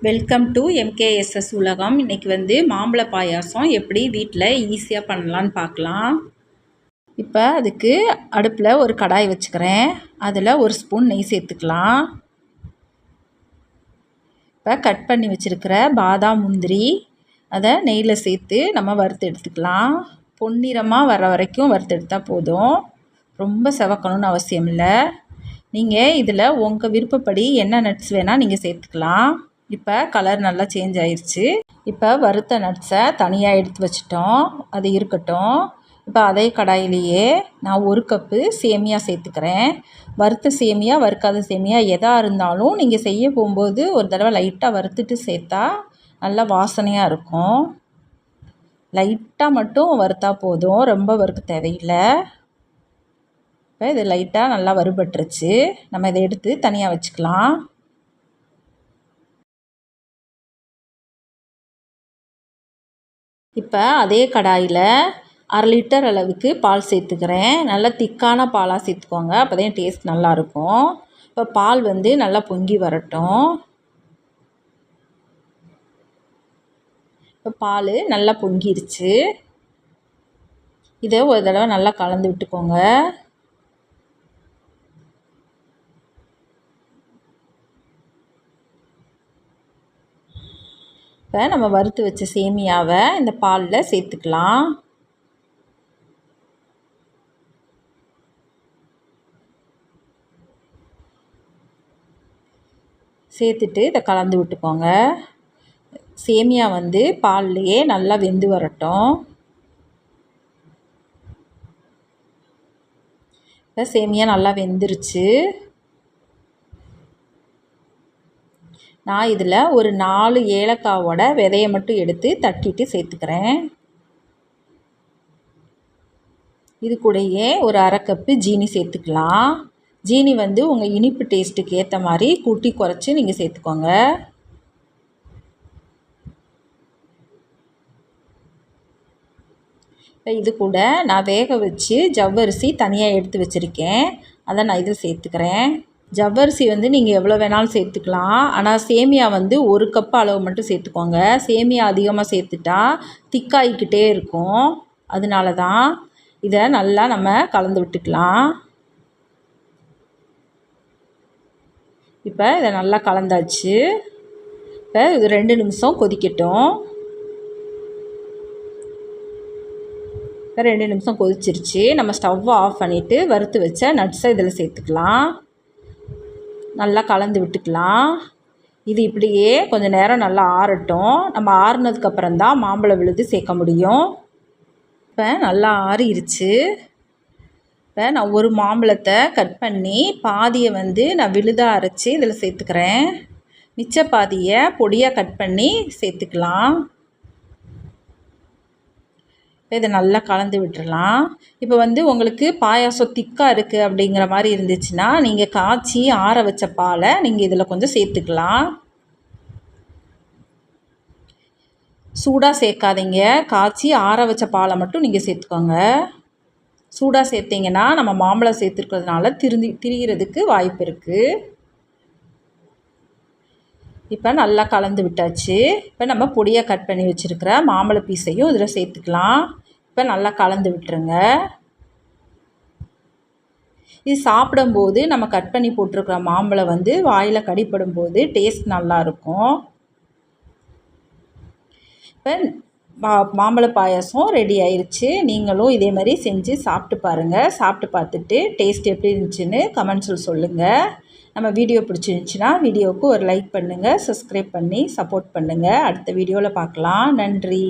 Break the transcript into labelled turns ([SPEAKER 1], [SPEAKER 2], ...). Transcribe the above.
[SPEAKER 1] Welcome to எம்கேஎஸ்எஸ் உலகம். இன்றைக்கி வந்து மாம்பழ பாயாசம் எப்படி வீட்டில் ஈஸியாக பண்ணலான்னு பார்க்கலாம். இப்போ அதுக்கு அடுப்பில் ஒரு கடாய் வச்சுக்கிறேன். அதில் ஒரு ஸ்பூன் நெய் சேர்த்துக்கலாம். இப்போ கட் பண்ணி வச்சுருக்கிற பாதாம் முந்திரி அதை நெய்யில் சேர்த்து நம்ம வறுத்து எடுத்துக்கலாம். பொன்னிறமாக வர வரைக்கும் வறுத்து எடுத்தால் போதும், ரொம்ப செவக்கணும்னு அவசியம் இல்லை. நீங்கள் இதில் உங்கள் விருப்பப்படி என்ன நட்ஸ் வேணால் நீங்கள் சேர்த்துக்கலாம். இப்போ கலர் நல்லா சேஞ்ச் ஆயிடுச்சு. இப்போ வறுத்த நட்ஸை தனியாக எடுத்து வச்சிட்டோம், அது இருக்கட்டும். இப்போ அதே கடாயிலேயே நான் 1 கப்பு சேமியா சேர்த்துக்கிறேன். வறுத்த சேமியா வறுக்காத சேமியா எதாக இருந்தாலும் நீங்கள் செய்ய போகும்போது ஒரு தடவை லைட்டாக வறுத்துட்டு சேர்த்தா நல்லா வாசனையாக இருக்கும். லைட்டாக மட்டும் வறுத்தா போதும், ரொம்ப வறுக்க தேவையில்லை. இப்போ இது லைட்டாக நல்லா வறுபட்டுருச்சு. நம்ம இதை எடுத்து தனியாக வச்சுக்கலாம். இப்போ அதே கடாயில் 1/2 லிட்டர் அளவுக்கு பால் சேர்த்துக்கிறேன். நல்லா திக்கான பாலாக சேர்த்துக்கோங்க, அப்போ தான் டேஸ்ட் நல்லாயிருக்கும். இப்போ பால் வந்து நல்லா பொங்கி வரட்டும். இப்போ பால் நல்லா பொங்கிருச்சு. இதை ஒரு தடவை நல்லா கலந்து விட்டுக்கோங்க. இப்போ நம்ம வறுத்து வச்ச சேமியாவை இந்த பாலில் சேர்த்துக்கலாம். சேர்த்துட்டு இதை கலந்து விட்டுக்கோங்க. சேமியா வந்து பால்லையே நல்லா வெந்து வரட்டும். இப்போ சேமியா நல்லா வெந்துருச்சு. நான் இதில் ஒரு 4 ஏலக்காவோட விதையை மட்டும் எடுத்து தட்டிட்டு சேர்த்துக்கிறேன். இது கூடயே ஒரு 1/2 கப்பு ஜீனி சேர்த்துக்கலாம். ஜீனி வந்து உங்கள் இனிப்பு டேஸ்ட்டுக்கு ஏற்ற மாதிரி கூட்டி குறைச்சி நீங்கள் சேர்த்துக்கோங்க. இது கூட நான் வேக வச்சு ஜவ்வரிசி தனியாக எடுத்து வச்சுருக்கேன், அதை நான் இதில் சேர்த்துக்கிறேன். ஜவ்வரிசி வந்து நீங்கள் எவ்வளோ வேணாலும் சேர்த்துக்கலாம். ஆனால் சேமியா வந்து 1 கப்பு அளவு மட்டும் சேர்த்துக்கோங்க. சேமியா அதிகமாக சேர்த்துட்டா திக்காயிக்கிட்டே இருக்கும், அதனால தான். இதை நல்லா நம்ம கலந்து விட்டுக்கலாம். இப்போ இதை நல்லா கலந்தாச்சு. இப்போ இது 2 நிமிஷம் கொதிக்கட்டும். இப்போ 2 நிமிஷம் கொதிச்சிருச்சு. நம்ம ஸ்டவ்வை ஆஃப் பண்ணிவிட்டு வறுத்து வச்ச நட்ஸை இதில் சேர்த்துக்கலாம். நல்லா கலந்து விட்டுக்கலாம். இது இப்படியே கொஞ்சம் நேரம் நல்லா ஆறட்டும். நம்ம ஆறுனதுக்கப்புறம் தான் மாம்பழ விழுது சேர்க்க முடியும். இப்போ நல்லா ஆறிடுச்சு. இப்போ நான் ஒரு மாம்பழத்தை கட் பண்ணி பாதியை வந்து நான் விழுதாக அரைச்சி இதில் சேர்த்துக்கிறேன். மிச்ச பாதியை பொடியாக கட் பண்ணி சேர்த்துக்கலாம். இதை நல்லா கலந்து விட்டுறலாம். இப்போ வந்து உங்களுக்கு பாயாசம் திக்காக இருக்குது அப்படிங்கிற மாதிரி இருந்துச்சுன்னா நீங்கள் காய்ச்சி ஆற வச்ச பாலை நீங்கள் இதில் கொஞ்சம் சேர்த்துக்கலாம். சூடாக சேர்க்காதீங்க, காய்ச்சி ஆற வச்ச பாலை மட்டும் நீங்கள் சேர்த்துக்கோங்க. சூடாக சேர்த்திங்கன்னா நம்ம மாம்பழம் சேர்த்துருக்கிறதுனால திரிகிறதுக்கு வாய்ப்பு இருக்குது. இப்போ நல்லா கலந்து விட்டாச்சு. இப்போ நம்ம பொடியாக கட் பண்ணி வச்சுருக்கிற மாம்பழ பீஸையும் இதில் சேர்த்துக்கலாம். இப்போ நல்லா கலந்து விட்டுருங்க. இது சாப்பிடும்போது நம்ம கட் பண்ணி போட்டிருக்கிற மாம்பழம் வந்து வாயில் கடிப்படும் போது டேஸ்ட் நல்லாயிருக்கும். இப்போ மாம்பழ பாயாசம் ரெடி ஆயிடுச்சு. நீங்களும் இதே மாதிரி செஞ்சு சாப்பிட்டு பாருங்கள். சாப்பிட்டு பார்த்துட்டு டேஸ்ட் எப்படி இருந்துச்சுன்னு கமெண்ட்ஸில் சொல்லுங்கள். நம்ம வீடியோ பிடிச்சிருந்துச்சின்னா வீடியோவுக்கு ஒரு லைக் பண்ணுங்கள், சப்ஸ்கிரைப் பண்ணி சப்போர்ட் பண்ணுங்கள். அடுத்த வீடியோவில் பார்க்கலாம். நன்றி.